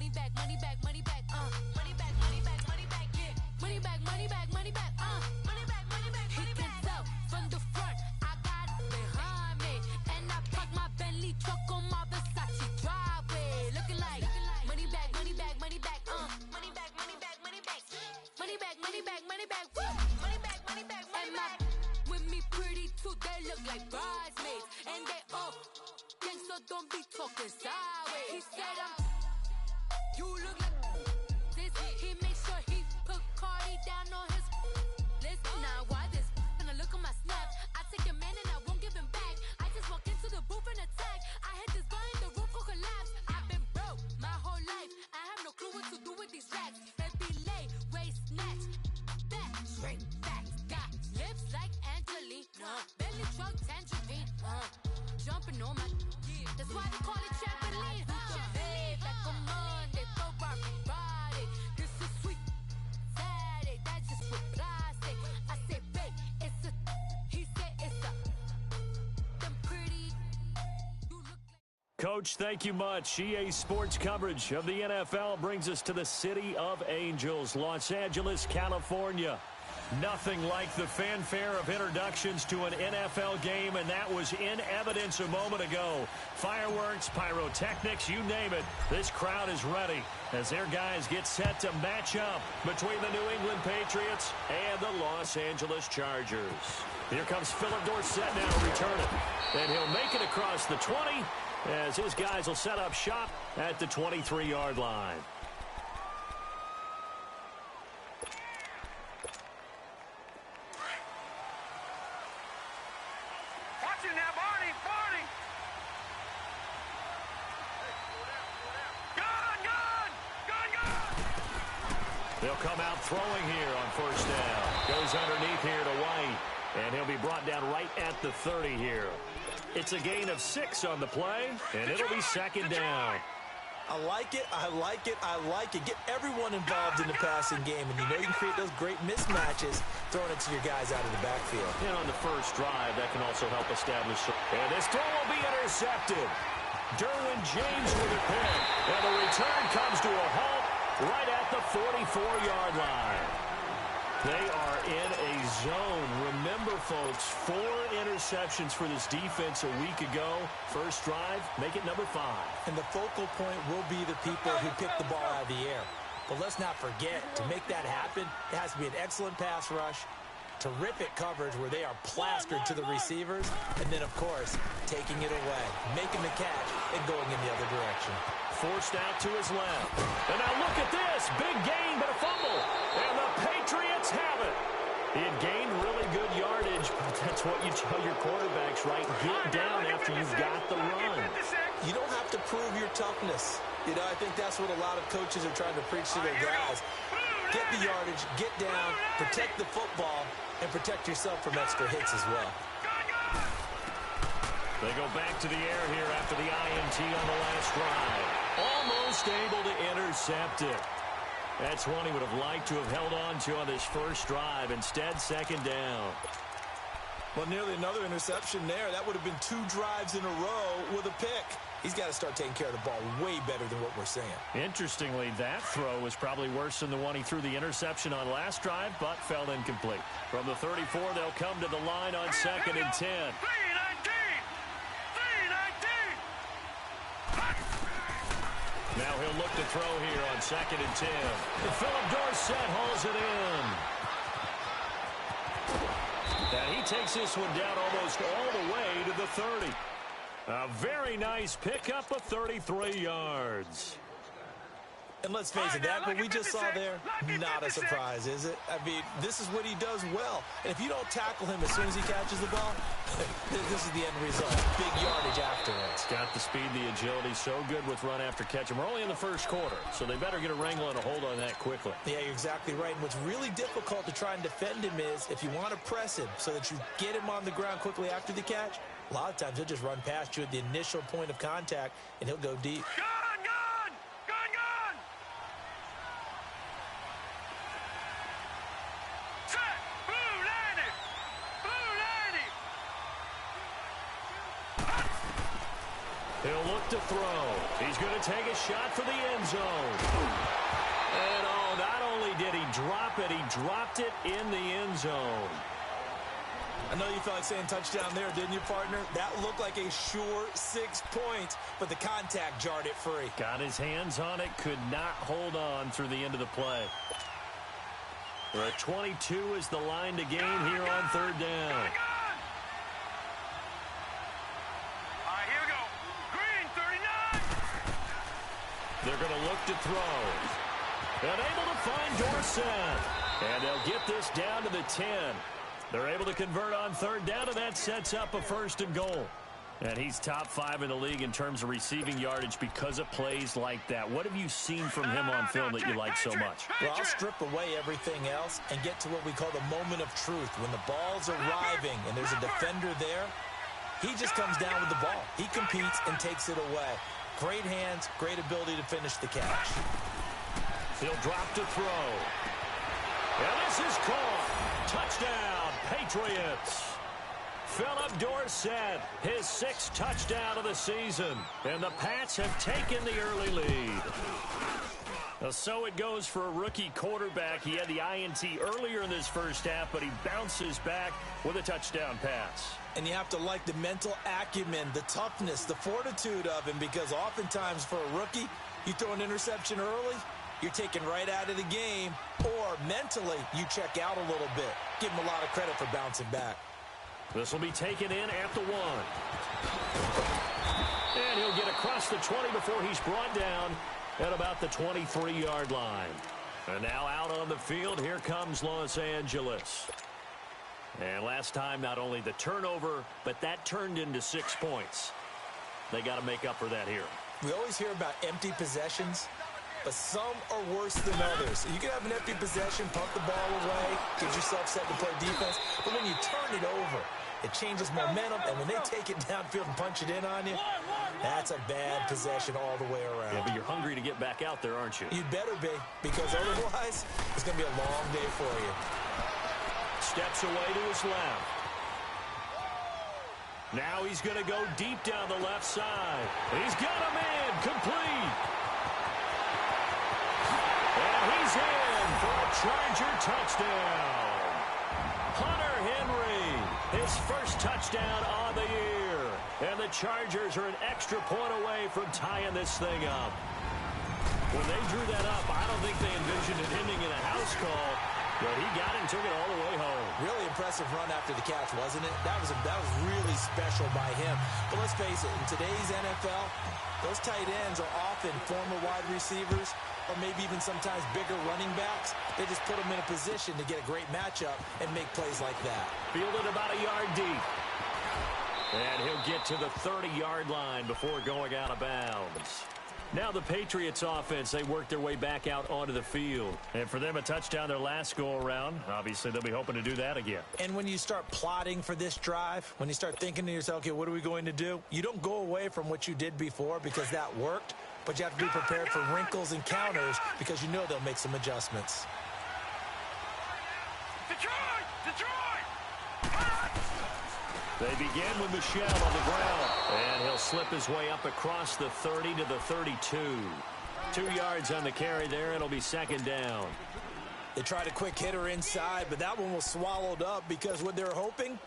Money back, money back, money back, money back, money back, money back, yeah. Money back, money back, money back, money back, money back, money back. He can from the front, I got it behind me, and I park my Bentley truck on my Versace driveway, looking like money back, money back, money back, money back, money back, money back, money back, money back, money back, money back, money back, money back. With me pretty too, they look like bridesmaids, and they all gang, so don't be talking sideways. He said you look like this. He made sure he put Cardi down on his list. Now why this? When I look on my snap, I take a man and I won't give him back. I just walk into the booth and attack. I hit this guy in the roof will collapse. I've been broke my whole life. I have no clue what to do with these racks. Baby lay, waist snatch, back, straight back. Got lips like Angelina, belly truck tangerine, jumping on my. That's why they call it trampoline. Hey, back on Monday, throw rock Friday. This is sweet Saturday, that's just with plastic. I say, babe, it's a. He said it's a. Them pretty. You look like. Coach, thank you much. EA Sports coverage of the NFL brings us to the City of Angels, Los Angeles, California. Nothing like the fanfare of introductions to an NFL game, and that was in evidence a moment ago. Fireworks, pyrotechnics, you name it. This crowd is ready as their guys get set to match up between the New England Patriots and the Los Angeles Chargers. Here comes Philip Dorsett now returning, and he'll make it across the 20 as his guys will set up shop at the 23-yard line. They'll come out throwing here on first down. Goes underneath here to White, and he'll be brought down right at the 30 here. It's a gain of 6 on the play, and it'll be second down. I like it, I like it, I like it. Get everyone involved in the passing game, and you know you can create those great mismatches throwing it to your guys out of the backfield. And on the first drive, that can also help establish. And this throw will be intercepted. Derwin James with a pick, and the return comes to a halt right at the 44-yard line. They are in a zone. Remember, folks, 4 interceptions for this defense a week ago. First drive, make it number 5. And the focal point will be the people who pick the ball out of the air. But let's not forget, to make that happen, it has to be an excellent pass rush, terrific coverage where they are plastered to the receivers, and then, of course, taking it away, making the catch, and going in the other direction. Forced out to his left. And now look at this. Big gain, but a fumble. And the Patriots have it. He had gained really good yardage, but that's what you tell your quarterbacks, right? Get down after you've got the run. You don't have to prove your toughness. You know, I think that's what a lot of coaches are trying to preach to their guys. Get the yardage, get down, protect the football, and protect yourself from extra hits as well. They go back to the air here after the INT on the last drive. Almost able to intercept it. That's one he would have liked to have held on to on this first drive. Instead, second down. Well, nearly another interception there. That would have been 2 drives in a row with a pick. He's got to start taking care of the ball way better than what we're saying. Interestingly, that throw was probably worse than the one he threw the interception on last drive, but fell incomplete. From the 34, they'll come to the line on second and 10. Now he'll look to throw here on second and 10. Philip Dorsett hauls it in. And he takes this one down almost all the way to the 30. A very nice pickup of 33 yards. And let's face it, that what we just saw there, not a surprise, is it? I mean, this is what he does well. And if you don't tackle him as soon as he catches the ball, this is the end result. Big yardage afterwards. Got the speed, the agility, so good with run after catch. And we're only in the first quarter, so they better get a wrangle and a hold on that quickly. Yeah, you're exactly right. And what's really difficult to try and defend him is if you want to press him so that you get him on the ground quickly after the catch, a lot of times he'll just run past you at the initial point of contact, and he'll go deep. He'll look to throw. He's going to take a shot for the end zone. And, oh, not only did he drop it, he dropped it in the end zone. I know you felt like saying touchdown there, didn't you, partner? That looked like a sure 6 points, but the contact jarred it free. Got his hands on it, could not hold on through the end of the play. We're at 22 is the line to gain here on third down. All right, here we go. Green, 39. They're going to look to throw. And able to find Dorsett. And they'll get this down to the 10. They're able to convert on third down, and that sets up a 1st and goal. And he's top 5 in the league in terms of receiving yardage because of plays like that. What have you seen from him on film that you like so much? Well, I'll strip away everything else and get to what we call the moment of truth. When the ball's arriving and there's a defender there, he just comes down with the ball. He competes and takes it away. Great hands, great ability to finish the catch. He'll drop to throw. And this is caught. Touchdown, Patriots. Philip Dorsett, his 6th touchdown of the season. And the Pats have taken the early lead. So it goes for a rookie quarterback. He had the INT earlier in this first half, but he bounces back with a touchdown pass. And you have to like the mental acumen, the toughness, the fortitude of him, because oftentimes for a rookie, you throw an interception early, you're taken right out of the game, or mentally you check out a little bit. Give him a lot of credit for bouncing back. This will be taken in at the 1. And he'll get across the 20 before he's brought down at about the 23-yard line. And now out on the field, here comes Los Angeles. And last time, not only the turnover, but that turned into 6 points. They got to make up for that here. We always hear about empty possessions, but some are worse than others. You can have an empty possession, pump the ball away, get yourself set to play defense, but when you turn it over, it changes momentum, and when they take it downfield and punch it in on you, that's a bad possession all the way around. Yeah, but you're hungry to get back out there, aren't you? You'd better be, because otherwise, it's going to be a long day for you. Steps away to his left. Now he's going to go deep down the left side. He's got him in, complete. And he's in for a Charger touchdown. Hunter Henry, his first touchdown on the year. And the Chargers are an extra point away from tying this thing up. When they drew that up, I don't think they envisioned it ending in a house call, but he got it and took it all the way home. Really impressive run after the catch, wasn't it? That was really special by him. But let's face it, in today's NFL, those tight ends are often former wide receivers or maybe even sometimes bigger running backs. They just put them in a position to get a great matchup and make plays like that. Fielded about a yard deep. And he'll get to the 30-yard line before going out of bounds. Now the Patriots offense, they work their way back out onto the field. And for them, a touchdown their last go-around. Obviously, they'll be hoping to do that again. And when you start plotting for this drive, when you start thinking to yourself, okay, what are we going to do? You don't go away from what you did before because that worked, but you have to be prepared for wrinkles and counters because you know they'll make some adjustments. Detroit! They begin with Michel on the ground. And he'll slip his way up across the 30 to the 32. 2 yards on the carry there. It'll be second down. They tried a quick hitter inside, but that one was swallowed up because what they're hoping,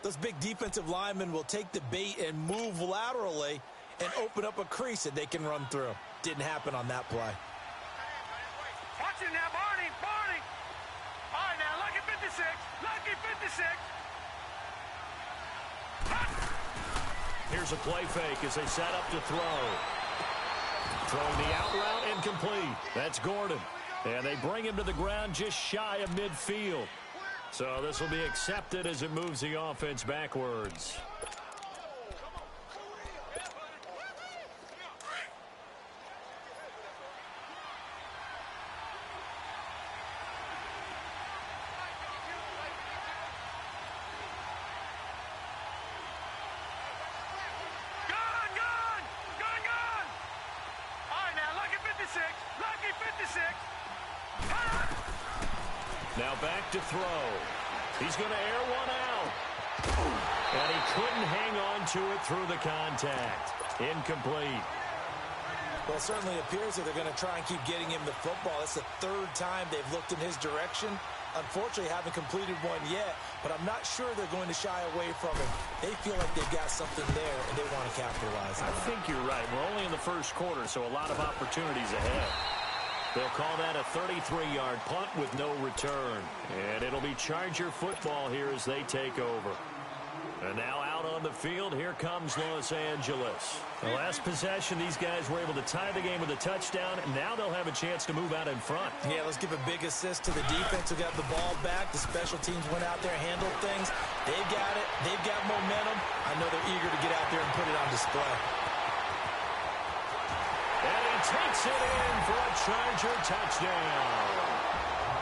those big defensive linemen will take the bait and move laterally and open up a crease that they can run through. Didn't happen on that play. Watch it now, Barney! All right, now, lucky 56. Lucky 56. Here's a play fake as they set up to throw. Throwing the out route incomplete. That's Gordon. And they bring him to the ground just shy of midfield. So this will be accepted as it moves the offense backwards. Now back to throw. He's going to air one out. And he couldn't hang on to it through the contact. Incomplete. Well, it certainly appears that they're going to try and keep getting him the football. That's the third time they've looked in his direction. Unfortunately, haven't completed one yet, but I'm not sure they're going to shy away from him. They feel like they've got something there, and they want to capitalize on it. I think you're right. We're only in the first quarter, so a lot of opportunities ahead. They'll call that a 33-yard punt with no return. And it'll be Charger football here as they take over. And now out on the field, here comes Los Angeles. The last possession, these guys were able to tie the game with a touchdown, and now they'll have a chance to move out in front. Yeah, let's give a big assist to the defense who got the ball back. The special teams went out there, handled things. They've got it. They've got momentum. I know they're eager to get out there and put it on display. And he takes it in for a Charger touchdown.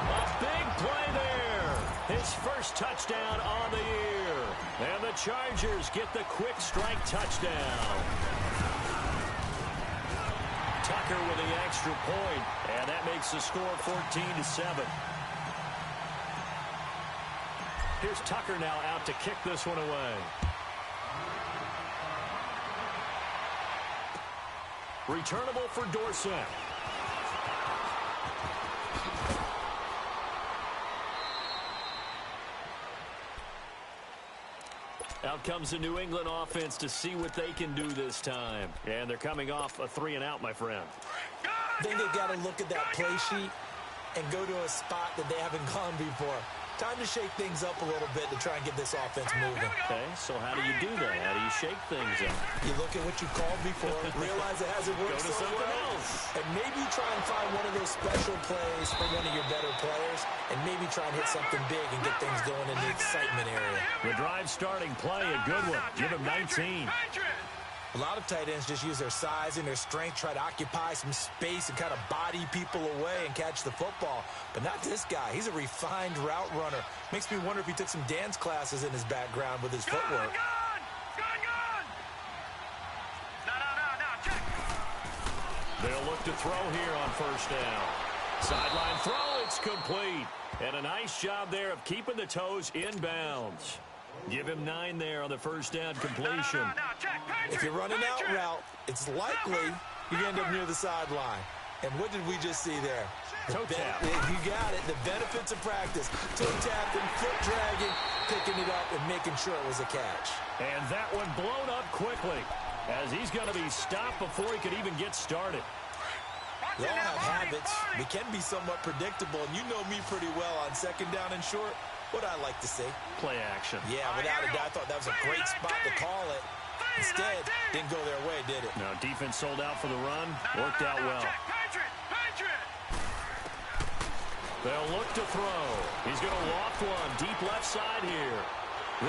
A big play there. His first touchdown on the year. And the Chargers get the quick strike touchdown. Tucker with the extra point, and that makes the score 14-7. Here's Tucker now out to kick this one away. Returnable for Dorsett. Out comes the New England offense to see what they can do this time. And they're coming off a 3-and-out, my friend. I think they've got to look at that play sheet and go to a spot that they haven't gone before. Time to shake things up a little bit to try and get this offense moving. Okay, so how do you do that? How do you shake things up? You look at what you called before, realize it hasn't worked Go to so something well, else. and maybe try and find one of those special plays for one of your better players, and maybe try and hit something big and get things going in the excitement area. The drive starting play, a good one. Give him 19. A lot of tight ends just use their size and their strength, try to occupy some space and kind of body people away and catch the football. But not this guy. He's a refined route runner. Makes me wonder if he took some dance classes in his background with his footwork. They'll look to throw here on first down. Sideline throw, it's complete. And a nice job there of keeping the toes in bounds. Give him 9 there on the first down completion. If you're running out route, it's likely you're going to end up near the sideline. And what did we just see there? Toe tap. You got it. The benefits of practice. Toe tapping, foot dragging, picking it up, and making sure it was a catch. And that one blown up quickly as he's going to be stopped before he could even get started. We all have habits. We can be somewhat predictable, and you know me pretty well on second down and short. What I like to see. Play action. Yeah, without a doubt, I thought that was a great spot to call it. Instead, didn't go their way, did it? No, defense sold out for the run. Worked out well. They'll look to throw. He's going to loft one. Deep left side here.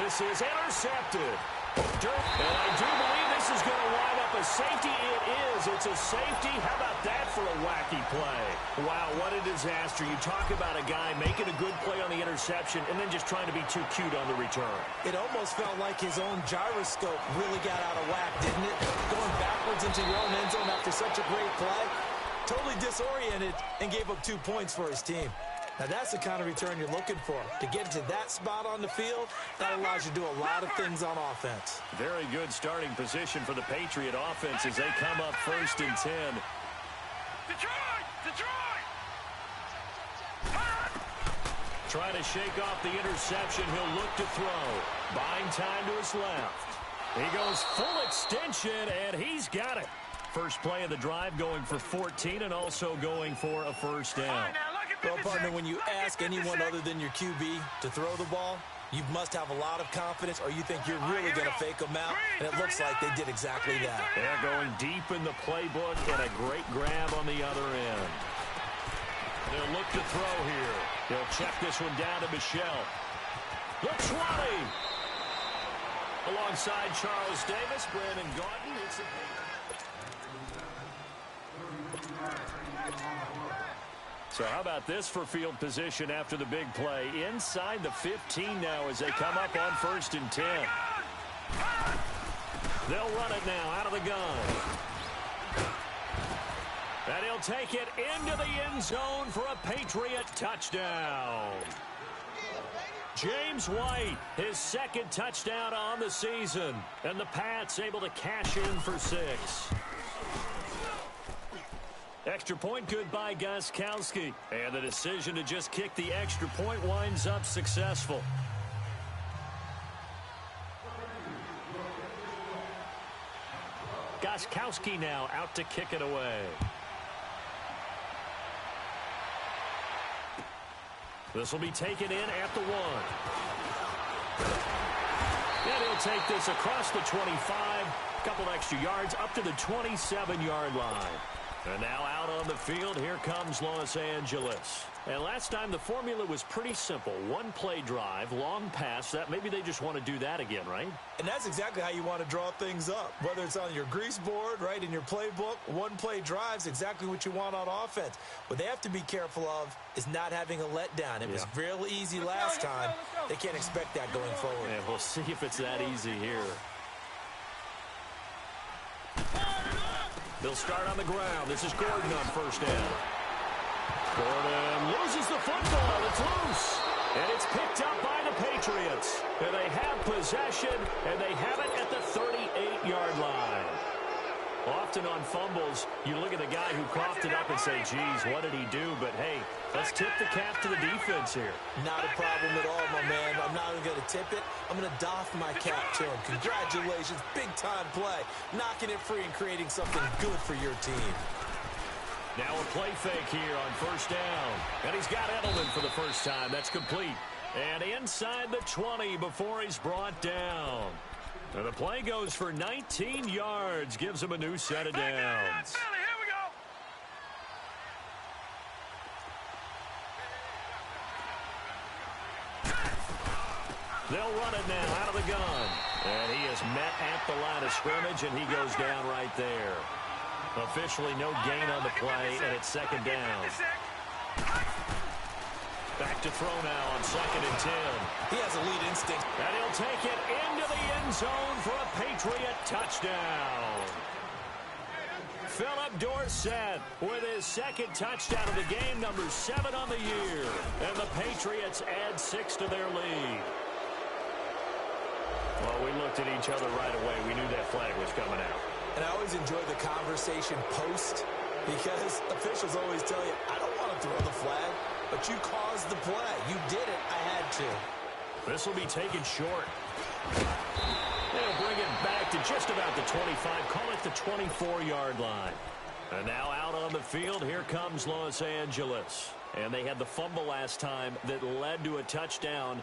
This is intercepted. And I do believe this is going to wind up a safety. It is. It's a safety. How about that for a wacky play? Wow, what a disaster. You talk about a guy making a good play on the interception and then just trying to be too cute on the return. It almost felt like his own gyroscope really got out of whack, didn't it? Going backwards into your own end zone after such a great play. Totally disoriented and gave up 2 points for his team. Now, that's the kind of return you're looking for. To get to that spot on the field, that allows you to do a lot of things on offense. Very good starting position for the Patriot offense as they come up 1st and 10. Detroit! Trying to shake off the interception. He'll look to throw. Buying time to his left. He goes full extension, and he's got it. First play of the drive going for 14 and also going for a first down. Well, partner, when you ask anyone other than your QB to throw the ball, you must have a lot of confidence or you think you're really going to fake them out, and it looks like they did exactly that. They're going deep in the playbook and a great grab on the other end. They'll look to throw here. They'll check this one down to Michelle. The 20. Alongside Charles Davis, Brandon Gordon. It's a So how about this for field position after the big play? Inside the 15 now as they come up on 1st and 10. They'll run it now out of the gun. And he'll take it into the end zone for a Patriot touchdown. James White, his second touchdown on the season. And the Pats able to cash in for 6. Extra point good by Gostkowski. And the decision to just kick the extra point winds up successful. Gostkowski now out to kick it away. This will be taken in at the 1. And he'll take this across the 25. Couple extra yards up to the 27-yard line. And now out on the field, here comes Los Angeles. And last time the formula was pretty simple. One play drive, long pass. That maybe they just want to do that again, right? And that's exactly how you want to draw things up. Whether it's on your grease board, right, in your playbook, one play drive's exactly what you want on offense. What they have to be careful of is not having a letdown. It was real easy last time. They can't expect that going forward. Yeah, we'll see if it's that easy here. They'll start on the ground. This is Gordon on first down. Gordon loses the football. It's loose. And it's picked up by the Patriots. And they have possession, and they have it at the 38-yard line. Often on fumbles, you look at the guy who coughed it up and say, geez, what did he do? But, hey, let's tip the cap to the defense here. Not a problem at all, my man. I'm not even going to tip it. I'm going to doff my cap to him. Congratulations. Big-time play. Knocking it free and creating something good for your team. Now a play fake here on first down. And he's got Edelman for the first time. That's complete. And inside the 20 before he's brought down. And the play goes for 19 yards. Gives him a new set of downs. They'll run it now out of the gun. And he is met at the line of scrimmage, and he goes down right there. Officially no gain on the play, and it's second down. Back to throw now on 2nd and 10. He has a lead instinct. And he'll take it into the end zone for a Patriot touchdown. Philip Dorsett with his second touchdown of the game, number 7 on the year. And the Patriots add 6 to their lead. Well, we looked at each other right away. We knew that flag was coming out. And I always enjoy the conversation post because officials always tell you, I don't want to throw the flag, but you caused the play. You did it. I had to. This will be taken short. They'll bring it back to just about the 25. Call it the 24-yard line. And now out on the field, here comes Los Angeles. And they had the fumble last time that led to a touchdown.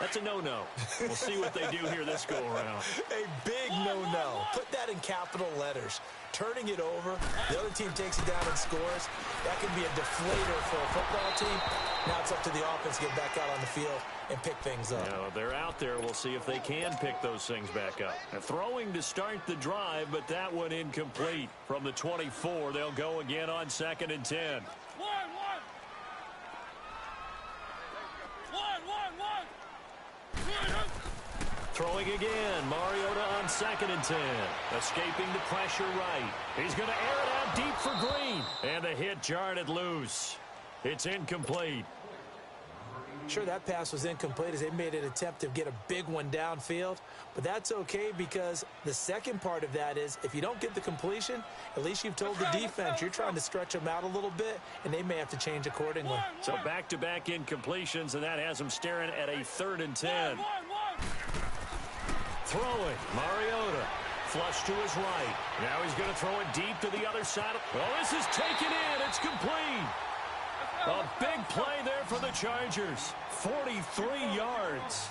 That's a no-no. We'll see what they do here this go-around. A big no-no. Put that in capital letters. Turning it over, the other team takes it down and scores. That could be a deflator for a football team. Now it's up to the offense to get back out on the field and pick things up. Yeah, they're out there. We'll see if they can pick those things back up. And throwing to start the drive, but that one incomplete. From the 24, they'll go again on 2nd and 10. Throwing again, Mariota on 2nd and 10. Escaping the pressure right. He's going to air it out deep for Green. And the hit jarred it loose. It's incomplete. Sure, that pass was incomplete as they made an attempt to get a big one downfield. But that's okay because the second part of that is if you don't get the completion, at least you've told the defense you're trying to stretch them out a little bit, and they may have to change accordingly. So back-to-back incompletions, and that has them staring at a 3rd and 10. Throwing, Mariota, flush to his right. Now he's going to throw it deep to the other side. Oh, this is taken in. It's complete. A big play there for the Chargers. 43 yards.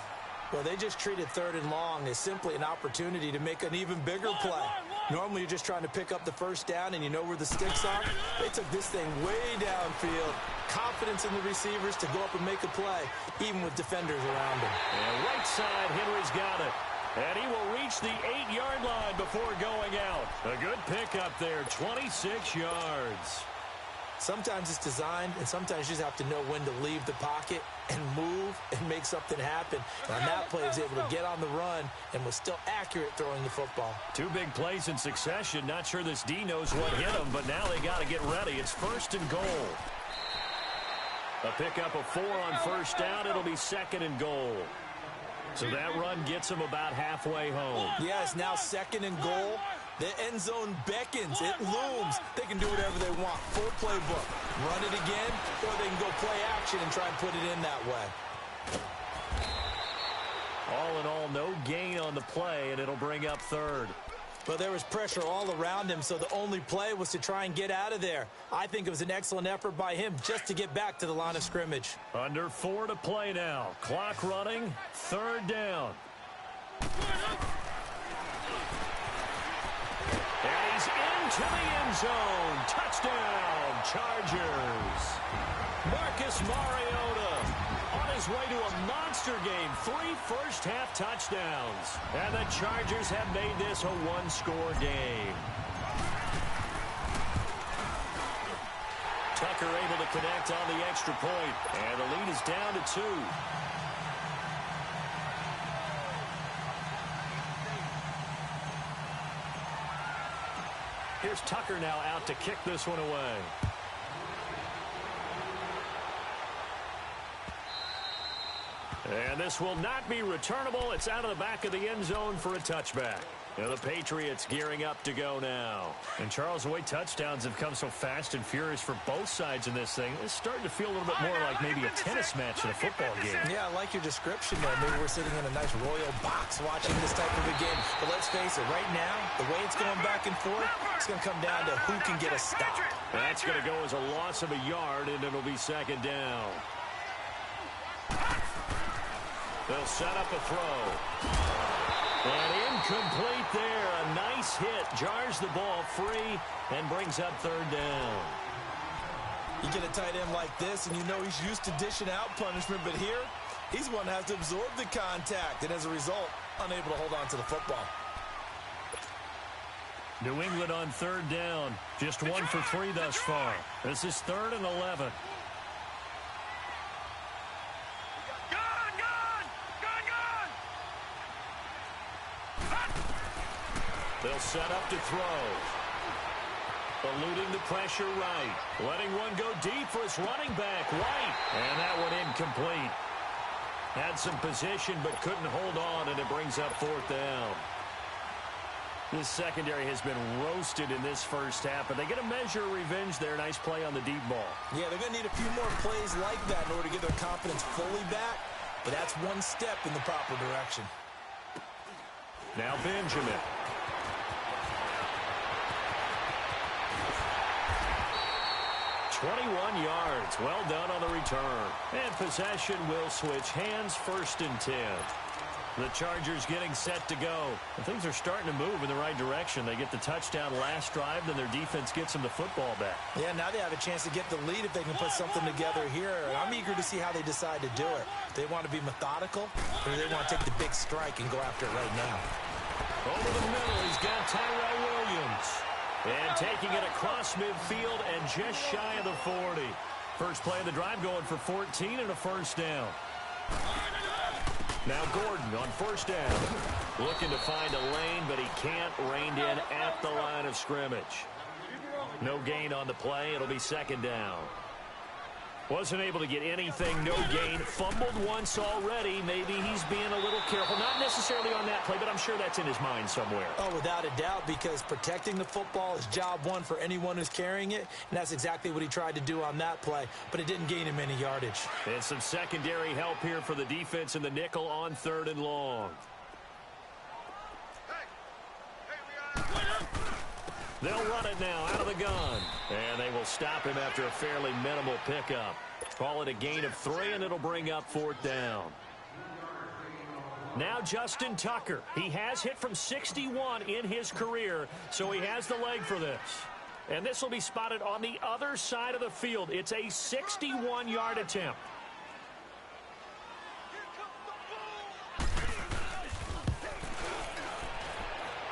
Well, they just treated 3rd and long as simply an opportunity to make an even bigger play. Normally, you're just trying to pick up the first down, and you know where the sticks are. They took this thing way downfield. Confidence in the receivers to go up and make a play, even with defenders around him. And right side, Henry's got it. And he will reach the 8-yard line before going out. A good pickup there, 26 yards. Sometimes it's designed, and sometimes you just have to know when to leave the pocket and move and make something happen. And on that play, he was able to get on the run and was still accurate throwing the football. 2 big plays in succession. Not sure this D knows what hit him, but now they got to get ready. It's 1st and goal. A pickup of 4 on first down. It'll be second and goal. So that run gets them about halfway home. Yeah, it's now second and goal. The end zone beckons. It looms. They can do whatever they want. Full playbook. Run it again, or they can go play action and try and put it in that way. All in all, no gain on the play, and it'll bring up third. But there was pressure all around him, so the only play was to try and get out of there. I think it was an excellent effort by him just to get back to the line of scrimmage. Under 4 to play now. Clock running. Third down. And he's into the end zone. Touchdown, Chargers. Marcus Mariota on his way to a monster game. 3 first-half touchdowns. And the Chargers have made this a one-score game. Tucker able to connect on the extra point. And the lead is down to 2. Here's Tucker now out to kick this one away. And this will not be returnable. It's out of the back of the end zone for a touchback. And the Patriots gearing up to go now. And Charles, the way touchdowns have come so fast and furious for both sides in this thing, it's starting to feel a little bit more like maybe a tennis match in a football game. Yeah, I like your description there. Maybe we're sitting in a nice royal box watching this type of a game. But let's face it, right now, the way it's going back and forth, it's going to come down to who can get a stop. That's going to go as a loss of a yard, and it'll be second down. They'll set up a throw. And incomplete there. A nice hit. Jars the ball free and brings up third down. You get a tight end like this, and you know he's used to dishing out punishment, but here, he's one that has to absorb the contact, and as a result, unable to hold on to the football. New England on third down. Just 1 for 3 thus far. This is 3rd and 11. They'll set up to throw. Eluding the pressure right. Letting one go deep for his running back right. And that one incomplete. Had some position but couldn't hold on, and it brings up 4th down. This secondary has been roasted in this first half, but they get a measure of revenge there. Nice play on the deep ball. Yeah, they're going to need a few more plays like that in order to get their confidence fully back, but that's one step in the proper direction. Now Benjamin. 21 yards. Well done on the return. And possession will switch hands. 1st and 10. The Chargers getting set to go. And things are starting to move in the right direction. They get the touchdown last drive, then their defense gets them the football back. Yeah, now they have a chance to get the lead if they can put something together here. And I'm eager to see how they decide to do it. They want to be methodical, or they want to take the big strike and go after it right now. Over the middle, he's got Tyrell Williams. And taking it across midfield and just shy of the 40. First play of the drive going for 14 and a first down. Now Gordon on first down. Looking to find a lane, but he can't. Reined in at the line of scrimmage. No gain on the play. It'll be second down. Wasn't able to get anything, no gain. Fumbled once already. Maybe he's being a little careful. Not necessarily on that play, but I'm sure that's in his mind somewhere. Oh, without a doubt, because protecting the football is job one for anyone who's carrying it, and that's exactly what he tried to do on that play, but it didn't gain him any yardage. And some secondary help here for the defense in the nickel on 3rd and long. They'll run it now out of the gun. And they will stop him after a fairly minimal pickup. Call it a gain of 3, and it'll bring up 4th down. Now Justin Tucker. He has hit from 61 in his career, so he has the leg for this. And this will be spotted on the other side of the field. It's a 61-yard attempt.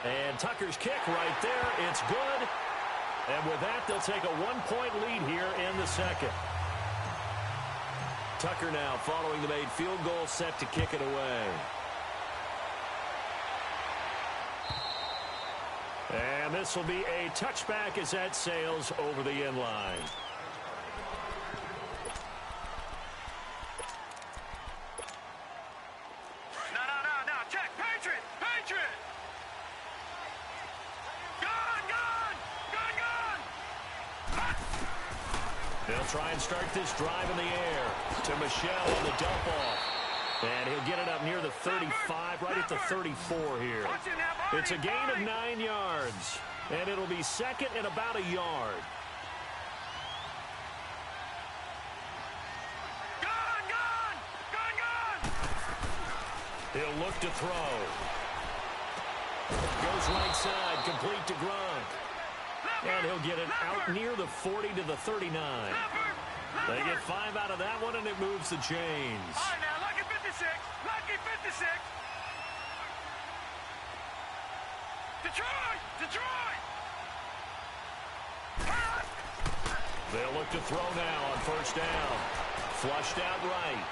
And Tucker's kick right there. It's good. And with that, they'll take a 1-point lead here in the second. Tucker now following the made field goal, set to kick it away. And this will be a touchback as that sails over the end line. They'll try and start this drive in the air to Michelle on the dump off. And he'll get it up near the 35, right at the 34 here. It's a gain of 9 yards, and it'll be second and about a yard. He'll look to throw. Goes right side, complete to Gronk. And he'll get it out near the 40 to the 39. They get 5 out of that one, and it moves the chains. All right, now, lucky 56. Lucky 56. Detroit! Detroit! They'll look to throw now on first down. Flushed out right.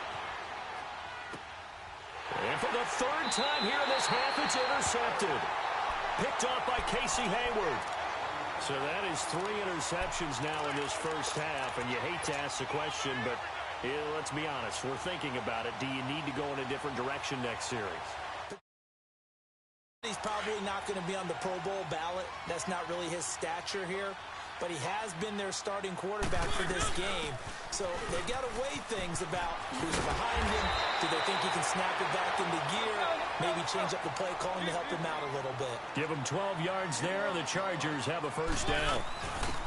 And for the third time here in this half, it's intercepted. Picked off by Casey Hayward. So that is 3 interceptions now in this first half, and you hate to ask the question, but let's be honest. We're thinking about it. Do you need to go in a different direction next series? He's probably not going to be on the Pro Bowl ballot. That's not really his stature here. But he has been their starting quarterback for this game. So they've got to weigh things about who's behind him. Do they think he can snap it back into gear? Maybe change up the play calling to help him out a little bit. Give him 12 yards there. The Chargers have a first down.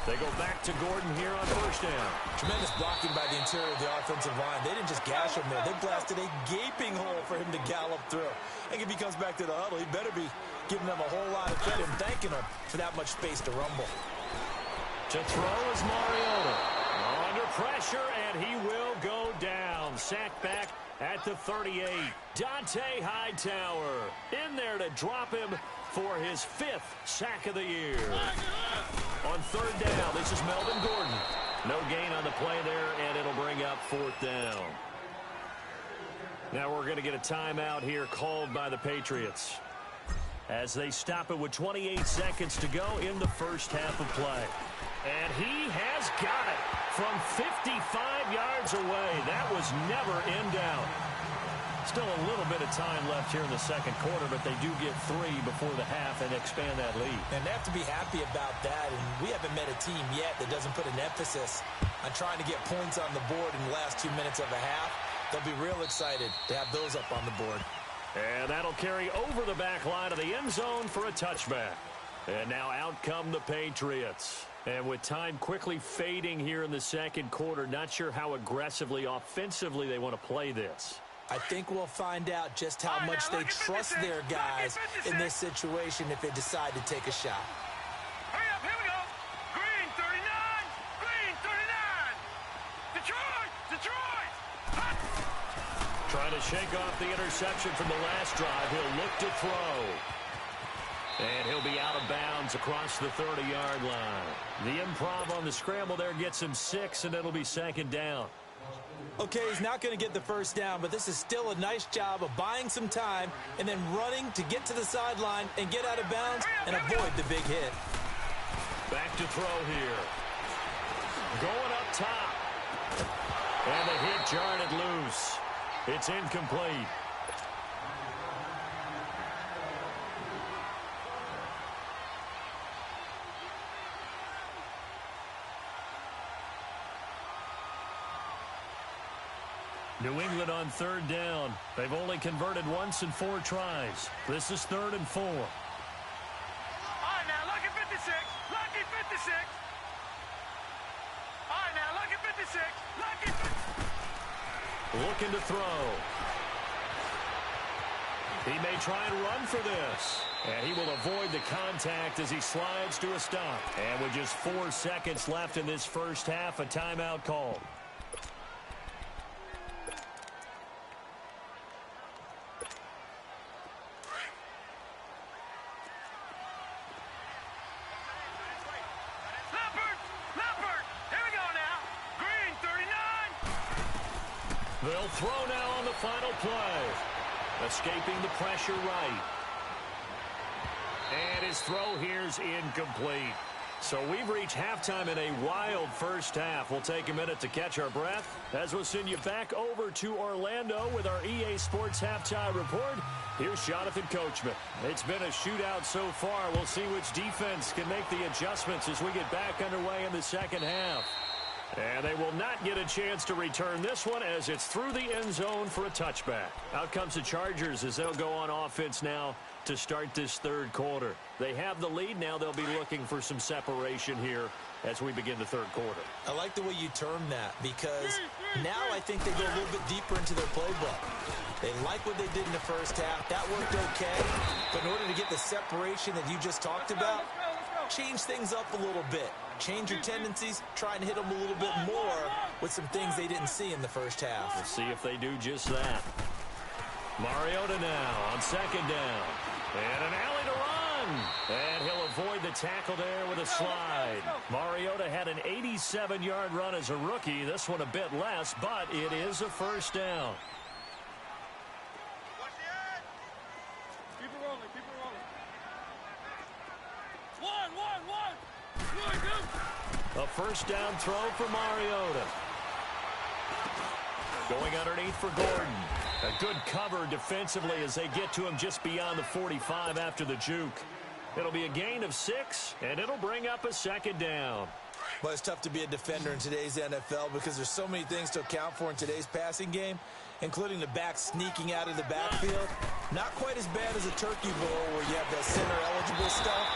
They go back to Gordon here on first down. Tremendous blocking by the interior of the offensive line. They didn't just gash him there. They blasted a gaping hole for him to gallop through. I think if he comes back to the huddle, he better be giving them a whole lot of credit and thanking them for that much space to rumble. To throw is Mariota. Under pressure, and he will go down. Sacked back at the 38. Dante Hightower in there to drop him for his 5th sack of the year. On third down, this is Melvin Gordon. No gain on the play there, and it'll bring up 4th down. Now we're going to get a timeout here called by the Patriots as they stop it with 28 seconds to go in the first half of play. And he has got it from 55 yards away. That was never in doubt. Still a little bit of time left here in the second quarter, but they do get 3 before the half and expand that lead. And they have to be happy about that. And we haven't met a team yet that doesn't put an emphasis on trying to get points on the board in the last 2 minutes of a half. They'll be real excited to have those up on the board. And that'll carry over the back line of the end zone for a touchback. And now out come the Patriots. And with time quickly fading here in the second quarter, not sure how aggressively, offensively they want to play this. I think we'll find out just how much they trust their guys in this situation if they decide to take a shot. Hurry up, here we go. Green 39. Green 39. Detroit. Detroit. Hot. Trying to shake off the interception from the last drive. He'll look to throw. And he'll be out of bounds across the 30-yard line. The improv on the scramble there gets him 6, and it'll be second down. Okay, he's not going to get the first down, but this is still a nice job of buying some time and then running to get to the sideline and get out of bounds and avoid the big hit. Back to throw here. Going up top. And the hit jarred it loose. It's incomplete. New England on third down. They've only converted once in 4 tries. This is 3rd and 4. All right, now, lucky 56. Lucky 56. All right, now, lucky 56. Lucky 56. Looking to throw. He may try and run for this. And he will avoid the contact as he slides to a stop. And with just 4 seconds left in this first half, a timeout called. They'll throw now on the final play. Escaping the pressure right. And his throw here's incomplete. So we've reached halftime in a wild first half. We'll take a minute to catch our breath as we'll send you back over to Orlando with our EA Sports Halftime Report. Here's Jonathan Coachman. It's been a shootout so far. We'll see which defense can make the adjustments as we get back underway in the second half. And they will not get a chance to return this one as it's through the end zone for a touchback. Out comes the Chargers as they'll go on offense now to start this third quarter. They have the lead. Now they'll be looking for some separation here as we begin the third quarter. I like the way you term that because now I think they go a little bit deeper into their playbook. They like what they did in the first half. That worked okay. But in order to get the separation that you just talked about, change things up a little bit. Change your tendencies, try and hit them a little bit more with some things they didn't see in the first half. We'll see if they do just that. Mariota now on second down. And an alley to run. And he'll avoid the tackle there with a slide. Mariota had an 87-yard run as a rookie. This one a bit less, but it is a first down. Keep it rolling, keep it rolling. One. A first down throw for Mariota. Going underneath for Gordon. A good cover defensively as they get to him just beyond the 45 after the juke. It'll be a gain of 6, and it'll bring up a second down. Well, it's tough to be a defender in today's NFL because there's so many things to account for in today's passing game, including the back sneaking out of the backfield. Not quite as bad as a turkey bowl where you have that center-eligible stuff,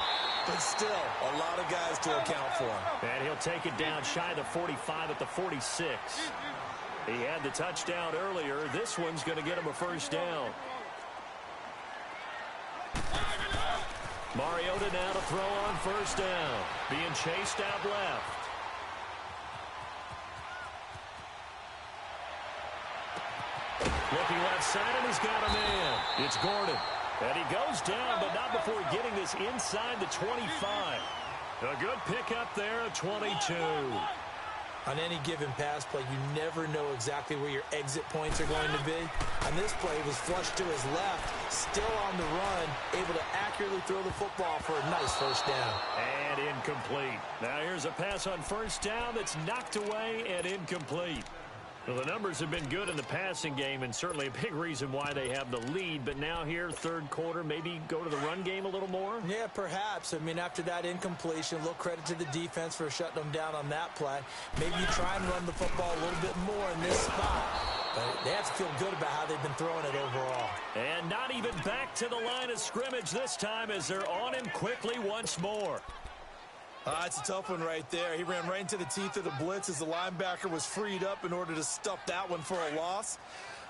but still a lot of guys to account for. And he'll take it down shy of the 45 at the 46. He had the touchdown earlier. This one's going to get him a first down. Mariota now to throw on first down. Being chased out left. Looking left side, and he's got a man. It's Gordon. And he goes down, but not before getting this inside the 25. A good pickup there at 22. On any given pass play, you never know exactly where your exit points are going to be. On this play, he was flushed to his left, still on the run, able to accurately throw the football for a nice first down. And incomplete. Now here's a pass on first down that's knocked away and incomplete. Well, the numbers have been good in the passing game and certainly a big reason why they have the lead. But now here, third quarter, maybe go to the run game a little more? Yeah, perhaps. I mean, after that incompletion, a little credit to the defense for shutting them down on that play. Maybe you try and run the football a little bit more in this spot. But they have to feel good about how they've been throwing it overall. And not even back to the line of scrimmage this time as they're on him quickly once more. It's a tough one right there. He ran right into the teeth of the blitz as the linebacker was freed up in order to stuff that one for a loss.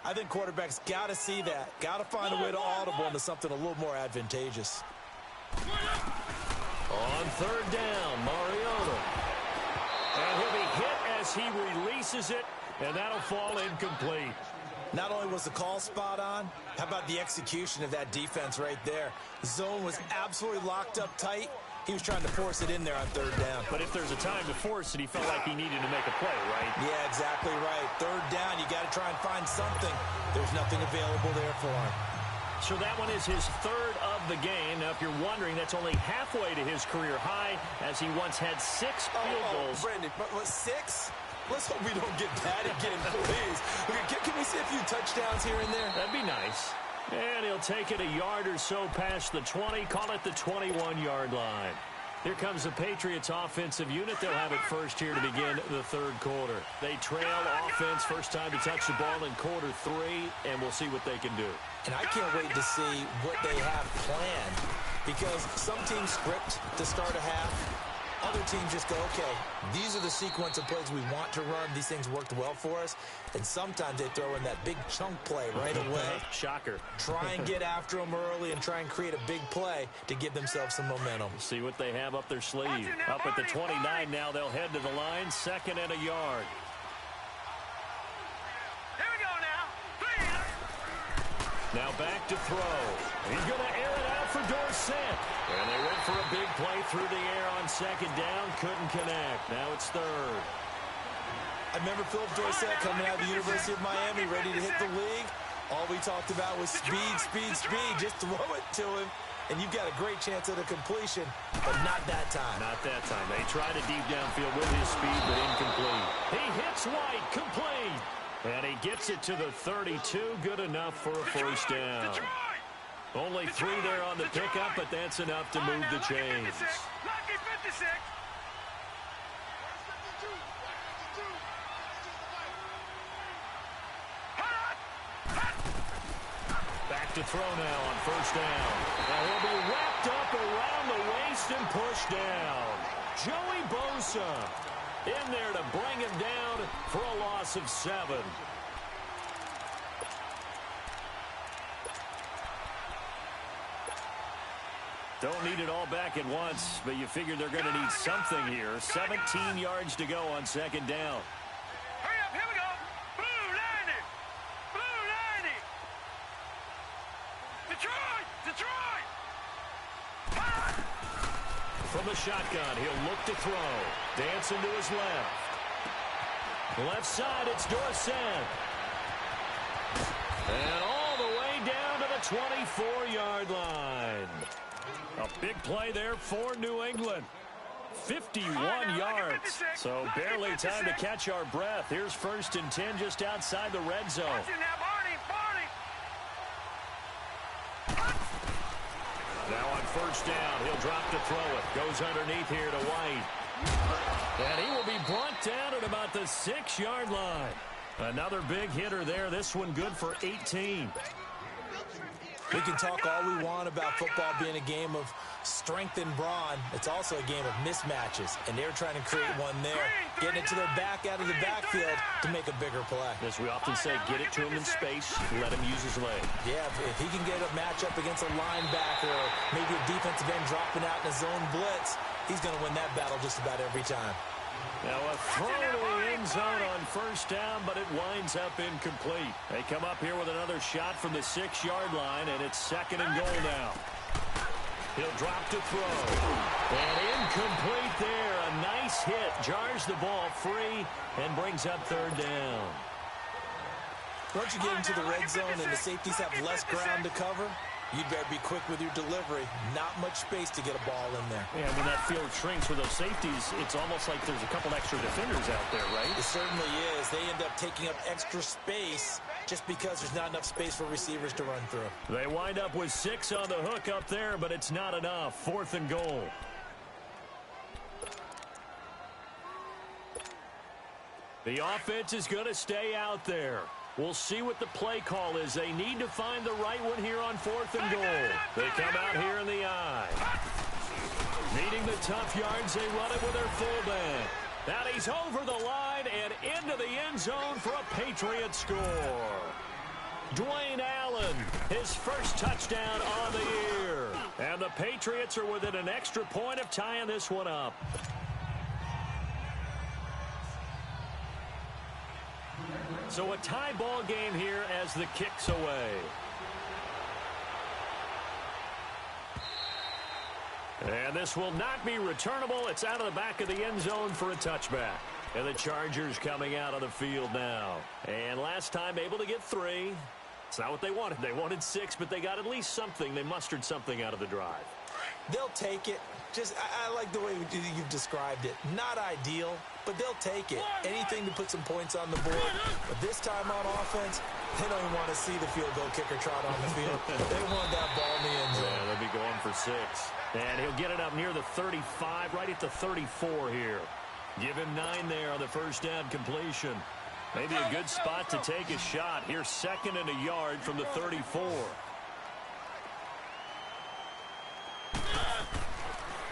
I think quarterbacks got to see that. Got to find a way to audible into something a little more advantageous. On third down, Mariota. And he'll be hit as he releases it, and that'll fall incomplete. Not only was the call spot on, how about the execution of that defense right there? The zone was absolutely locked up tight. He was trying to force it in there on third down. But if there's a time to force it, he felt like he needed to make a play, right? Yeah, exactly right. Third down, you got to try and find something. There's nothing available there for him. So that one is his third of the game. Now, if you're wondering, that's only halfway to his career high as he once had 6 field goals. Brandon, what, 6? Let's hope we don't get bad again, please. Can we see a few touchdowns here and there? That'd be nice. And he'll take it a yard or so past the 20, call it the 21-yard line. Here comes the Patriots offensive unit. They'll have it first here to begin the third quarter. They trail offense, first time to touch the ball in quarter 3, and we'll see what they can do. And I can't wait to see what they have planned because some teams script to start a half. Other teams just go, okay, these are the sequence of plays we want to run. These things worked well for us. And sometimes they throw in that big chunk play right away. Shocker. Try and get after them early and try and create a big play to give themselves some momentum. See what they have up their sleeve. Up at the 29 now, they'll head to the line, 2nd and a yard. Here we go now. Now back to throw. He's going to air it out for Dorsett. And they went for a big play through the air on 2nd down. Couldn't connect. Now it's 3rd. I remember Philip Dorsett coming out of the University of Miami, ready to hit the league. All we talked about was speed, speed, speed. Just throw it to him, and you've got a great chance at a completion, but not that time. Not that time. They tried a deep downfield with his speed, but incomplete. He hits White, complete. And he gets it to the 32. Good enough for a first down. Only 3 there on the pickup, but that's enough to move the chains. Lucky 56. to throw now on first down. Now he'll be wrapped up around the waist and pushed down. Joey Bosa in there to bring him down for a loss of 7. Don't need it all back at once, but you figure they're going to need something here. 17 yards to go on second down. Hurry up, here we go. Blue 90. Blue 90. Detroit! Detroit! From the shotgun, he'll look to throw. Dancing to his left. Left side, it's Dorsett. And all the way down to the 24-yard line. A big play there for New England. 51 yards. So barely time to catch our breath. Here's 1st and 10 just outside the red zone. Now on first down, he'll drop to throw it. Goes underneath here to White. And he will be brought down at about the 6-yard line. Another big hitter there. This one good for 18. We can talk all we want about football being a game of strength and brawn. It's also a game of mismatches, and they're trying to create one there, getting it to their back out of the backfield to make a bigger play. As we often say, get it to him in space, let him use his leg. Yeah, if he can get a matchup against a linebacker or maybe a defensive end dropping out in a zone blitz, he's going to win that battle just about every time. Now a throw to the end zone on first down, but it winds up incomplete. They come up here with another shot from the 6-yard line, and it's 2nd and goal now. He'll drop to throw. And incomplete there. A nice hit. Jars the ball free and brings up 3rd down. Once you get into the red zone and the safeties have less ground to cover, you'd better be quick with your delivery. Not much space to get a ball in there. Yeah, when that field shrinks with those safeties, it's almost like there's a couple extra defenders out there, right? It certainly is. They end up taking up extra space just because there's not enough space for receivers to run through. They wind up with 6 on the hook up there, but it's not enough. 4th and goal. The offense is going to stay out there. We'll see what the play call is. They need to find the right one here on 4th and goal. They come out here in the I. Needing the tough yards, they run it with their fullback. Now he's over the line and into the end zone for a Patriot score. Dwayne Allen, his first touchdown on the year. And the Patriots are within an extra point of tying this one up. So a tie ball game here as the kick's away. And this will not be returnable. It's out of the back of the end zone for a touchback. And the Chargers coming out on the field now. And last time able to get 3. It's not what they wanted. They wanted 6, but they got at least something. They mustered something out of the drive. They'll take it. I like the way you've described it. Not ideal, but they'll take it. Anything to put some points on the board. But this time on offense, they don't even want to see the field goal kicker trot on the field. They want that ball in the end zone. Yeah, they'll be going for 6. And he'll get it up near the 35, right at the 34 here. Give him 9 there on the first down completion. Maybe a good spot to take a shot. Here's 2nd and a yard from the 34.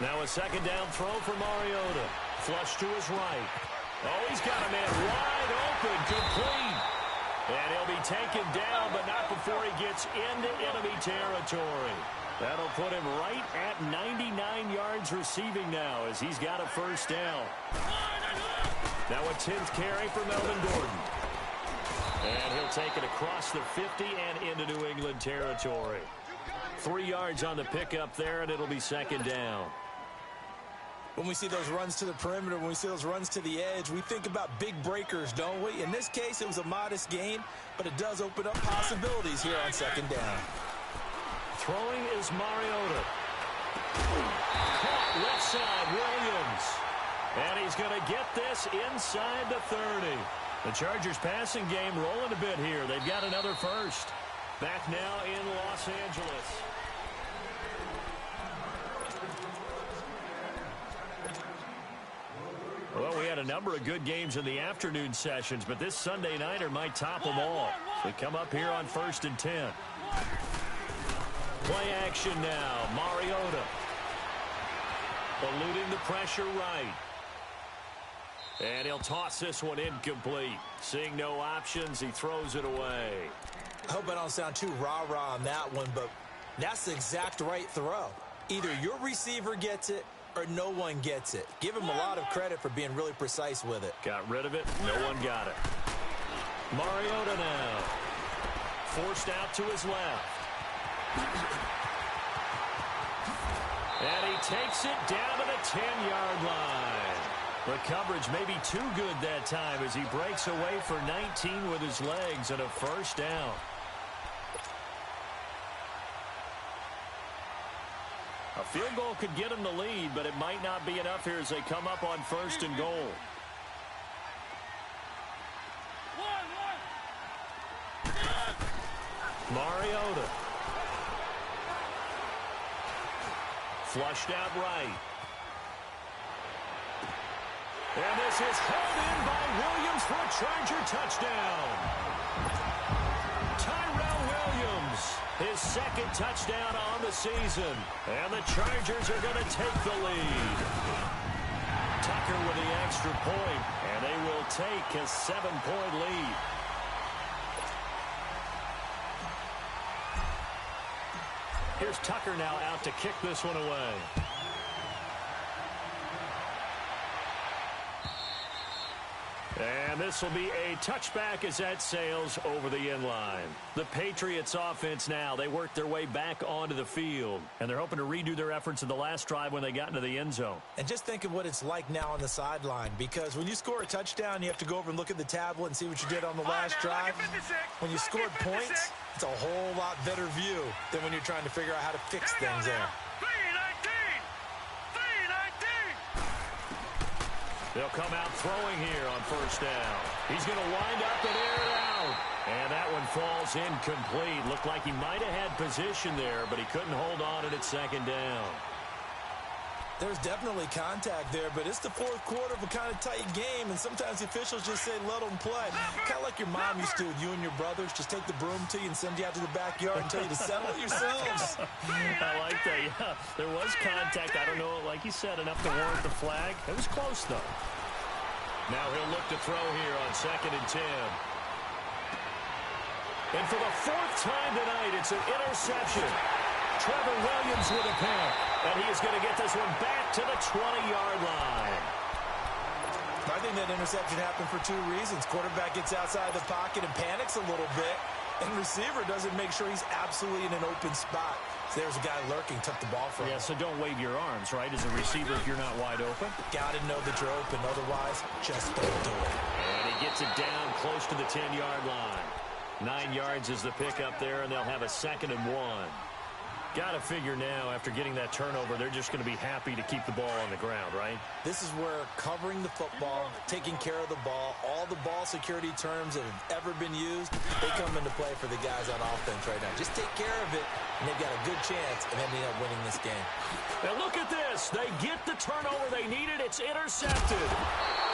Now a 2nd down throw for Mariota. Flush to his right. Oh, he's got a man wide open, complete. And he'll be taken down, but not before he gets into enemy territory. That'll put him right at 99 yards receiving now as he's got a first down. Now a 10th carry for Melvin Gordon. And he'll take it across the 50 and into New England territory. 3 yards on the pickup there, and it'll be 2nd down. When we see those runs to the perimeter, when we see those runs to the edge, we think about big breakers, don't we? In this case, it was a modest gain, but it does open up possibilities here on 2nd down. Throwing is Mariota. Caught left side, Williams. And he's going to get this inside the 30. The Chargers passing game rolling a bit here. They've got another first. Back now in Los Angeles. Well, we had a number of good games in the afternoon sessions, but this Sunday nighter might top them all. We come up here on 1st and 10. Play action now. Mariota. Eluding the pressure right. And he'll toss this one incomplete. Seeing no options, he throws it away. I hope I don't sound too rah-rah on that one, but that's the exact right throw. Either your receiver gets it or no one gets it. Give him a lot of credit for being really precise with it. Got rid of it. No one got it. Mariota now. Forced out to his left. And he takes it down to the 10-yard line. The coverage may be too good that time as he breaks away for 19 with his legs and a first down. A field goal could get him the lead, but it might not be enough here as they come up on first and goal. Mariota. Flushed out right. And this is held in by Williams for a Charger touchdown. Tyrell Williams, his second touchdown on the season. And the Chargers are going to take the lead. Tucker with the extra point, and they will take a 7-point lead. Here's Tucker now out to kick this one away. And this will be a touchback as that sails over the end line. The Patriots offense now, they work their way back onto the field. And they're hoping to redo their efforts in the last drive when they got into the end zone. And just think of what it's like now on the sideline, because when you score a touchdown, you have to go over and look at the tablet and see what you did on the last drive. When you scored points, it's a whole lot better view than when you're trying to figure out how to fix things there. They'll come out throwing here on first down. He's going to wind up and air it out. And that one falls incomplete. Looked like he might have had position there, but he couldn't hold on at second down. There's definitely contact there, but it's the fourth quarter of a kind of tight game, and sometimes the officials just say, let them play. Kind of like your mom used to with you and your brothers. Just take the broom to you and send you out to the backyard and tell you to settle it yourselves. I like that, yeah. There was contact. I don't know, like you said, enough to warrant the flag. It was close, though. Now he'll look to throw here on 2nd and 10. And for the fourth time tonight, it's an interception. Trevor Williams with a pick. And he is going to get this one back to the 20-yard line. I think that interception happened for two reasons. Quarterback gets outside the pocket and panics a little bit. And receiver doesn't make sure he's absolutely in an open spot. So there's a guy lurking, took the ball from him. Yeah, so don't wave your arms, right, as a receiver if you're not wide open. Got to know that you're open. Otherwise, just don't do it. And he gets it down close to the 10-yard line. 9 yards is the pickup there, and they'll have a 2nd and 1. Got to figure now, after getting that turnover, they're just going to be happy to keep the ball on the ground, right? This is where covering the football, taking care of the ball, all the ball security terms that have ever been used, they come into play for the guys on offense right now. Just take care of it, and they've got a good chance of ending up winning this game. And look at this. They get the turnover they needed. It's intercepted.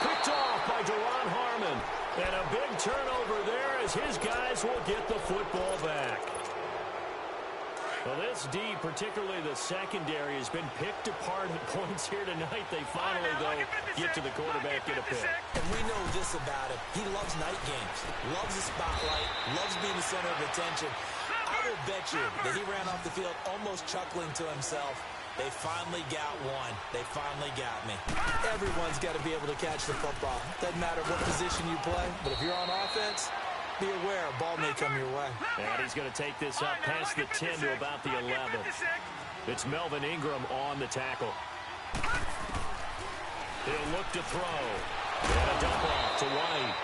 Picked off by Deron Harmon. And a big turnover there as his guys will get the football back. Well, this D, particularly the secondary, has been picked apart at points here tonight. They finally, though, get to the quarterback, get a pick. And we know this about him. He loves night games, loves the spotlight, loves being the center of attention. I will bet you that he ran off the field almost chuckling to himself. They finally got one. They finally got me. Everyone's got to be able to catch the football. Doesn't matter what position you play, but if you're on offense, be aware a ball may come your way. And he's going to take this up past the 10 to about the 11. It's Melvin Ingram on the tackle. He'll look to throw. And a dump off to White.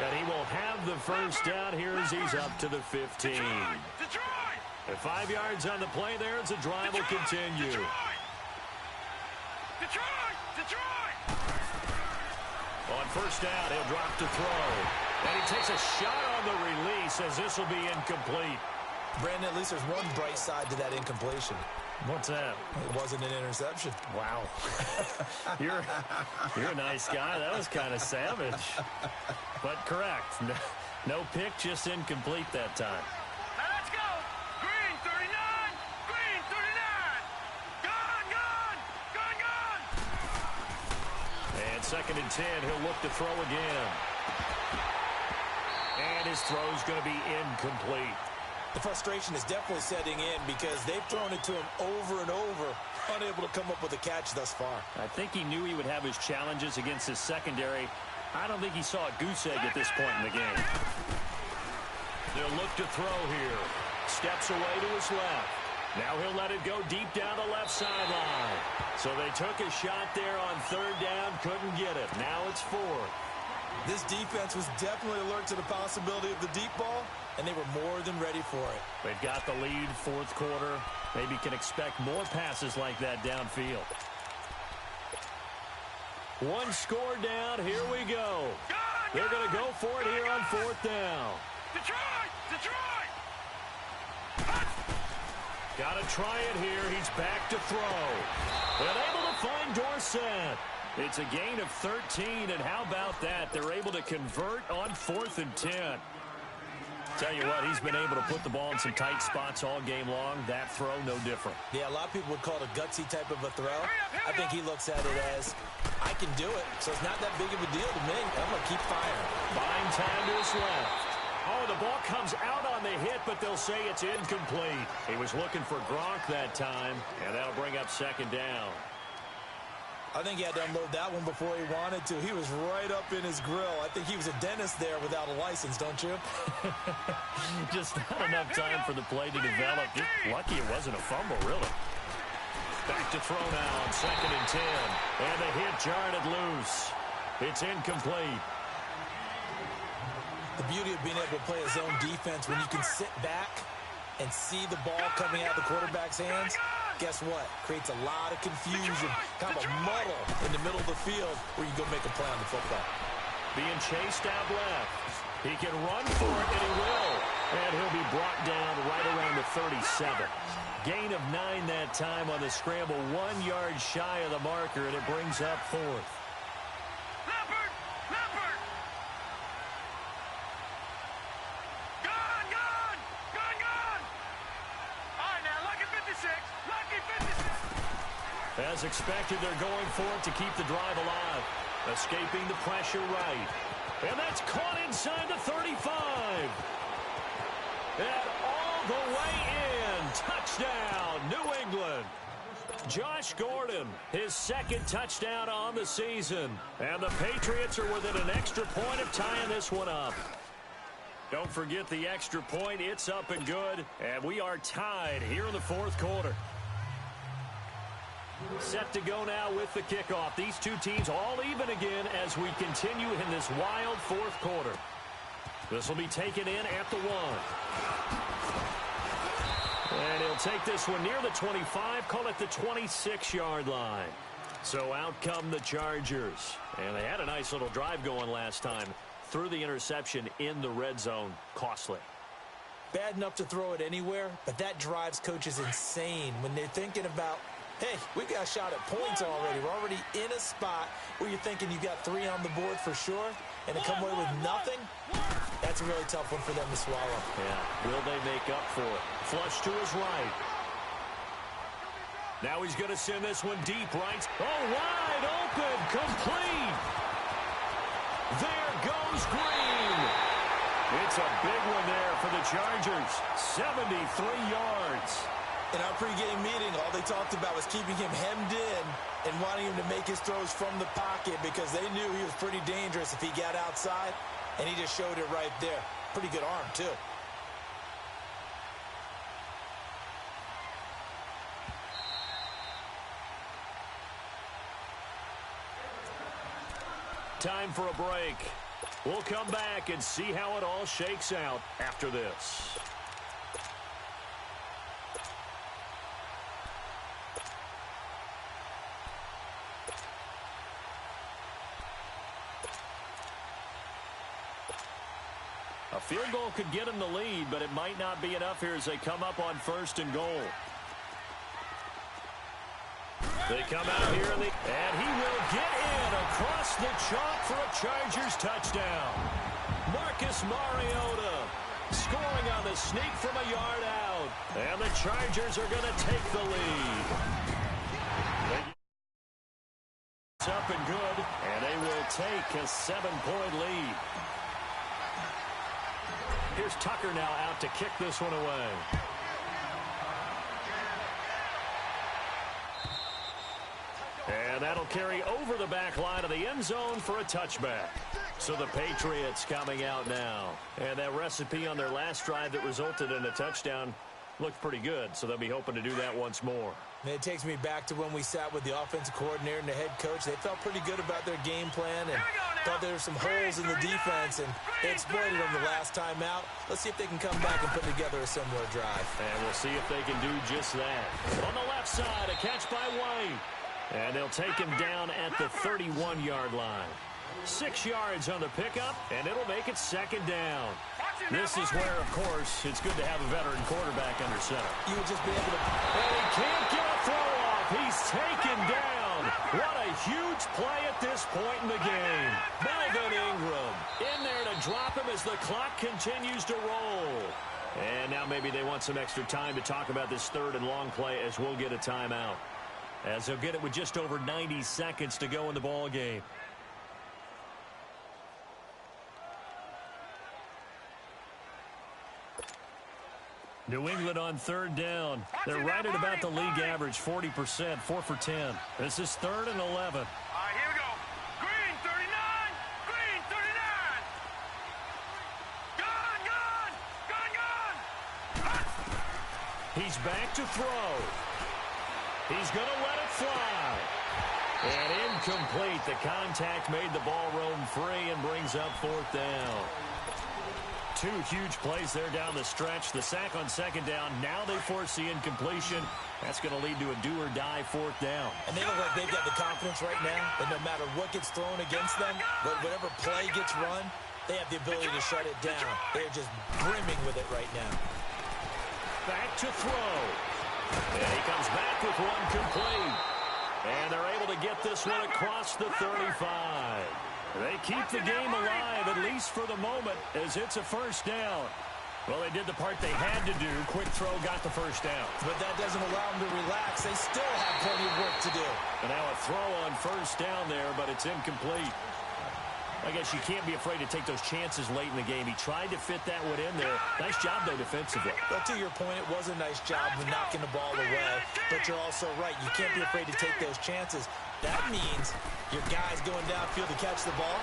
And he will have the first down here as he's up to the 15. And 5 yards on the play there as the drive will continue. On first down, he'll drop to throw. And he takes a shot on the release as this will be incomplete. Brandon, at least there's one bright side to that incompletion. What's that? It wasn't an interception. Wow. You're a nice guy. That was kind of savage. But correct. No pick, just incomplete that time. Now let's go. Green 39. 2nd and 10. He'll look to throw again. And his throw's going to be incomplete. The frustration is definitely setting in because they've thrown it to him over and over, unable to come up with a catch thus far. I think he knew he would have his challenges against his secondary. I don't think he saw a goose egg at this point in the game. They'll look to throw here. Steps away to his left. Now he'll let it go deep down the left sideline. So they took a shot there on 3rd down, couldn't get it. Now it's 4th. This defense was definitely alert to the possibility of the deep ball, and they were more than ready for it. They've got the lead, 4th quarter. Maybe can expect more passes like that downfield. One score down. Here we go. They're going to go for it here on 4th down. Detroit! Detroit! Got to try it here. He's back to throw. And able to find Dorsett. It's a gain of 13, and how about that? They're able to convert on 4th and 10. Tell you what, he's been able to put the ball in some tight spots all game long. That throw, no different. Yeah, a lot of people would call it a gutsy type of a throw. I think he looks at it as, I can do it, so it's not that big of a deal to me. I'm going to keep firing. Buying time to his left. Oh, the ball comes out on the hit, but they'll say it's incomplete. He was looking for Gronk that time, and that'll bring up 2nd down. I think he had to unload that one before he wanted to. He was right up in his grill. I think he was a dentist there without a license, don't you? Just not enough time for the play to develop. Just lucky it wasn't a fumble, really. Back to throw now on 2nd and 10. And the hit jarred it loose. It's incomplete. The beauty of being able to play a zone defense when you can sit back and see the ball coming out of the quarterback's hands, guess what? Creates a lot of confusion, kind of a muddle in the middle of the field where you go make a play on the football. Being chased out left. He can run for it, and he will. And he'll be brought down right around the 37. Gain of 9 that time on the scramble. 1 yard shy of the marker, and it brings up 4th. Leopard! Leopard! Gone! Gone! Gone! Gone! All right, now, lucky 56. Lucky 56. As expected, they're going for it to keep the drive alive. Escaping the pressure right. And that's caught inside the 35. And all the way in. Touchdown, New England. Josh Gordon, his 2nd touchdown on the season. And the Patriots are within an extra point of tying this one up. Don't forget the extra point. It's up and good. And we are tied here in the 4th quarter. Set to go now with the kickoff. These two teams all even again as we continue in this wild 4th quarter. This will be taken in at the 1. And he'll take this one near the 25, call it the 26-yard line. So out come the Chargers. And they had a nice little drive going last time. Threw the interception in the red zone. Costly. Bad enough to throw it anywhere, but that drives coaches insane when they're thinking about, hey, we got a shot at points already. We're already in a spot where you're thinking you got 3 on the board for sure, and to come away with nothing, that's a really tough one for them to swallow. Yeah, will they make up for it? Flush to his right. Now he's going to send this one deep right. Oh, wide open, complete. There goes Green. It's a big one there for the Chargers. 73 yards. In our pregame meeting, all they talked about was keeping him hemmed in and wanting him to make his throws from the pocket because they knew he was pretty dangerous if he got outside, and he just showed it right there. Pretty good arm, too. Time for a break. We'll come back and see how it all shakes out after this. A field goal could get them the lead, but it might not be enough here as they come up on 1st and goal. They come out here, and he will get in across the chalk for a Chargers touchdown. Marcus Mariota scoring on the sneak from a yard out. And the Chargers are going to take the lead. It's up and good, and they will take a 7-point lead. Here's Tucker now out to kick this one away. And that'll carry over the back line of the end zone for a touchback. So the Patriots coming out now. And that recipe on their last drive that resulted in a touchdown looked pretty good, so they'll be hoping to do that once more. It takes me back to when we sat with the offensive coordinator and the head coach. They felt pretty good about their game plan and thought there were some holes in the defense, and they exploited them the last time out. Let's see if they can come back and put together a similar drive. And we'll see if they can do just that. On the left side, a catch by White. And they'll take him down at the 31-yard line. 6 yards on the pickup, and it'll make it second down. This is where, of course, it's good to have a veteran quarterback under center. You would just be able to... And he can't get a throw off. He's taken down. What a huge play at this point in the game. Melvin Ingram in there to drop him as the clock continues to roll. And now maybe they want some extra time to talk about this third and long play as we'll get a timeout. As they'll get it with just over 90 seconds to go in the ball game. New England on third down. They're right at about the league average, 40%, 4 for 10. This is 3rd and 11. All right, here we go. Green 39. Green 39. Gone. He's back to throw. He's going to let it fly. And incomplete. The contact made the ball roam free and brings up 4th down. 2 huge plays there down the stretch. The sack on second down. Now they force the incompletion. That's going to lead to a do-or-die 4th down. And they look like they've got the confidence right now that no matter what gets thrown against them, whatever play gets run, they have the ability to shut it down. They're just brimming with it right now. Back to throw. And he comes back with one complete. And they're able to get this one across the 35. They keep the game alive, at least for the moment, as it's a 1st down. Well, they did the part they had to do. Quick throw got the 1st down. But that doesn't allow them to relax. They still have plenty of work to do. And now a throw on 1st down there, but it's incomplete. I guess you can't be afraid to take those chances late in the game. He tried to fit that one in there. Nice job, though, defensively. Well, to your point, it was a nice job of knocking the ball away. But you're also right. You can't be afraid to take those chances. That means your guys going downfield to catch the ball,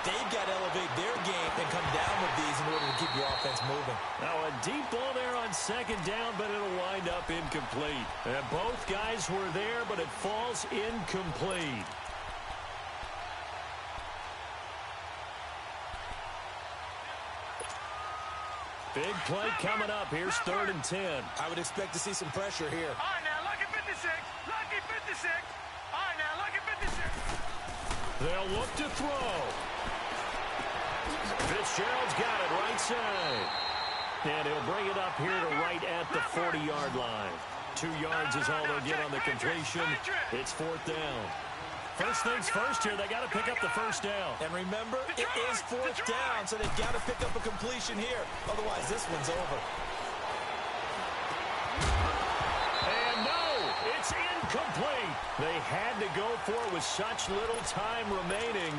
they've got to elevate their game and come down with these in order to keep your offense moving. Now a deep ball there on second down, but it'll wind up incomplete. And both guys were there, but it falls incomplete. Big play coming up. Here's 3rd and 10. I would expect to see some pressure here. All right, now, lucky 56. Lucky 56. All right, now, lucky 56. They'll look to throw. Fitzgerald's got it right side. And he'll bring it up here to right at the 40-yard line. 2 yards is all they'll get on the completion. It's 4th down. First things first here, they got to pick up the 1st down. And remember, it is 4th down, so they've got to pick up a completion here. Otherwise, this one's over. And no, it's incomplete. They had to go for it with such little time remaining.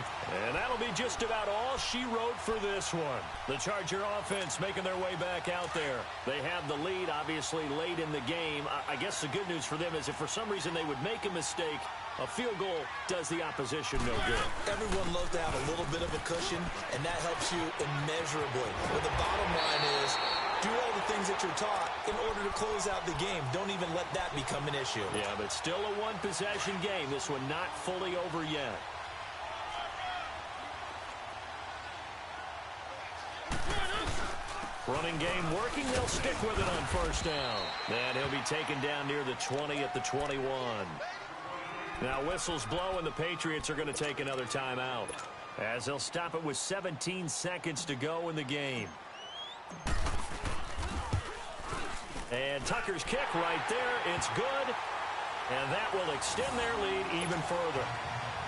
And that'll be just about all she wrote for this one. The Charger offense making their way back out there. They have the lead, obviously, late in the game. I guess the good news for them is if for some reason they would make a mistake, a field goal does the opposition no good. Everyone loves to have a little bit of a cushion, and that helps you immeasurably. But the bottom line is, do all the things that you're taught in order to close out the game. Don't even let that become an issue. Yeah, but still a one-possession game. This one not fully over yet. Running game working. They'll stick with it on 1st down. And he'll be taken down near the 20 at the 21. Now whistles blow, and the Patriots are going to take another timeout as they'll stop it with 17 seconds to go in the game. And Tucker's kick right there. It's good. And that will extend their lead even further.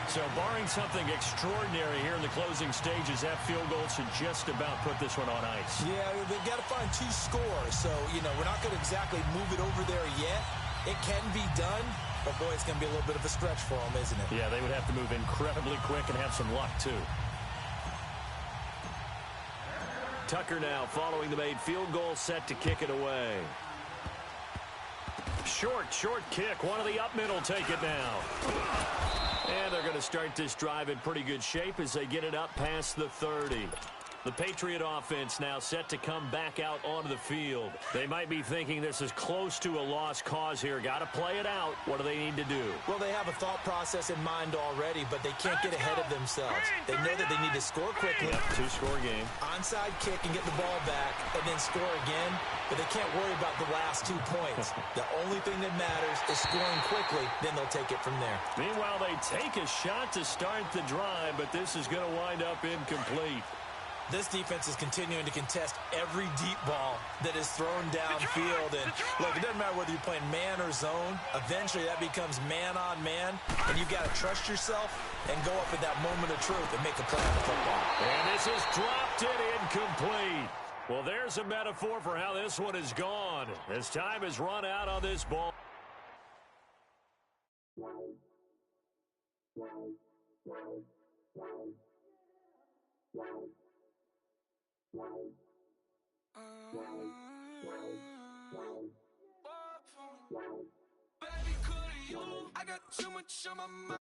So barring something extraordinary here in the closing stages, that field goal should just about put this one on ice. Yeah, they've got to find 2 scores. So, we're not going to exactly move it over there yet. It can be done, But, boy, it's going to be a little bit of a stretch for them, isn't it? Yeah, they would have to move incredibly quick and have some luck, too. Tucker now following the made field goal, set to kick it away. Short kick. One of the up mid will take it now. And they're going to start this drive in pretty good shape as they get it up past the 30. The Patriot offense now set to come back out onto the field. They might be thinking this is close to a lost cause here. Got to play it out. What do they need to do? Well, they have a thought process in mind already, but they can't get ahead of themselves. They know that they need to score quickly. Yep, two-score game. Onside kick and get the ball back and then score again, but they can't worry about the last 2 points. The only thing that matters is scoring quickly, then they'll take it from there. Meanwhile, they take a shot to start the drive, but this is going to wind up incomplete. This defense is continuing to contest every deep ball that is thrown downfield. And, look, it doesn't matter whether you're playing man or zone. Eventually, that becomes man-on-man, and you've got to trust yourself and go up at that moment of truth and make a play on the football. And this is dropped it incomplete. Well, there's a metaphor for how this one is gone. As time has run out on this ball. Baby, could you? I got too much on my mind.